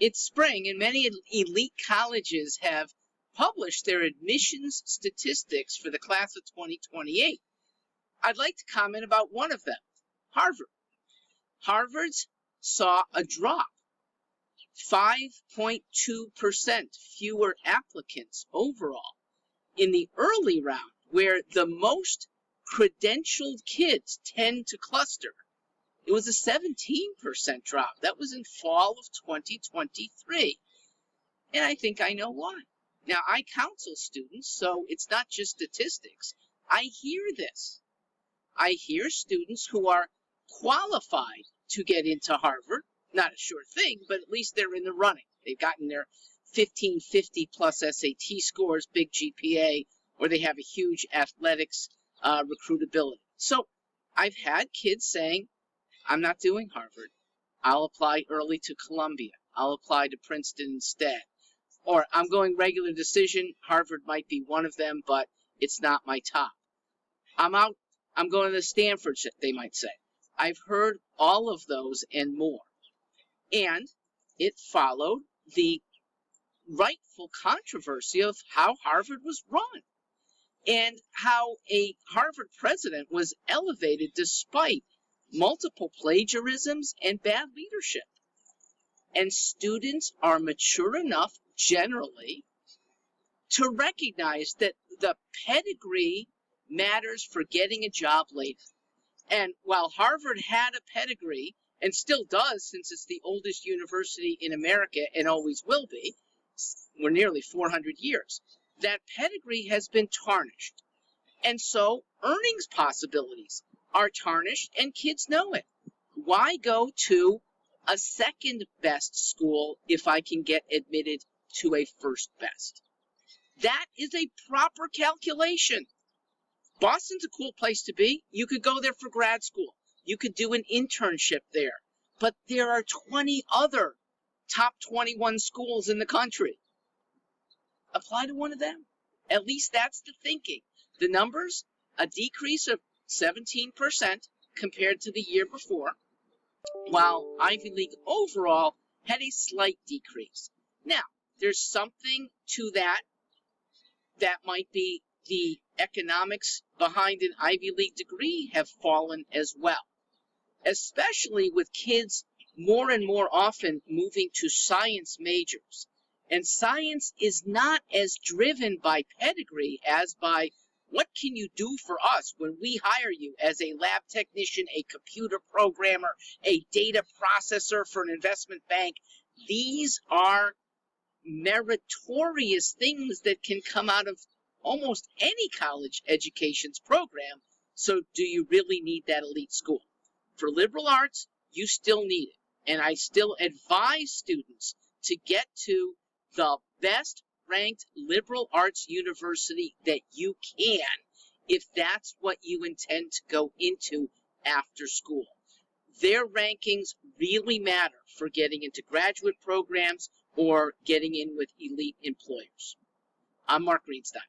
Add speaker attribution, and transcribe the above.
Speaker 1: It's spring, and many elite colleges have published their admissions statistics for the class of 2028. I'd like to comment about one of them, Harvard. Harvard's saw a drop, 5.2% fewer applicants overall in the early round, where the most credentialed kids tend to cluster. It was a 17% drop. That was in fall of 2023. And I think I know why. Now, I counsel students, so it's not just statistics. I hear this. I hear students who are qualified to get into Harvard. Not a sure thing, but at least they're in the running. They've gotten their 1550 plus SAT scores, big GPA, or they have a huge athletics recruitability. So I've had kids saying, I'm not doing Harvard. I'll apply early to Columbia. I'll apply to Princeton instead. Or I'm going regular decision. Harvard might be one of them, but it's not my top. I'm out. I'm going to Stanford, they might say. I've heard all of those and more. And it followed the rightful controversy of how Harvard was run and how a Harvard president was elevated despite multiple plagiarisms and bad leadership. And students are mature enough generally to recognize that the pedigree matters for getting a job later. And while Harvard had a pedigree, and still does since it's the oldest university in America and always will be, we're nearly 400 years, that pedigree has been tarnished. And so earnings possibilities are tarnished and kids know it. Why go to a second best school if I can get admitted to a first best? That is a proper calculation. Boston's a cool place to be. You could go there for grad school. You could do an internship there. But there are 20 other top 21 schools in the country. Apply to one of them. At least that's the thinking. The numbers, a decrease of 17% compared to the year before, while Ivy League overall had a slight decrease. Now, there's something to that might be the economics behind an Ivy League degree have fallen as well, especially with kids more and more often moving to science majors. And science is not as driven by pedigree as by what can you do for us when we hire you as a lab technician, a computer programmer, a data processor for an investment bank. These are meritorious things that can come out of almost any college education's program. So do you really need that elite school? For liberal arts, you still need it. And I still advise students to get to the best ranked liberal arts university that you can if that's what you intend to go into after school. Their rankings really matter for getting into graduate programs or getting in with elite employers. I'm Mark Greenstein.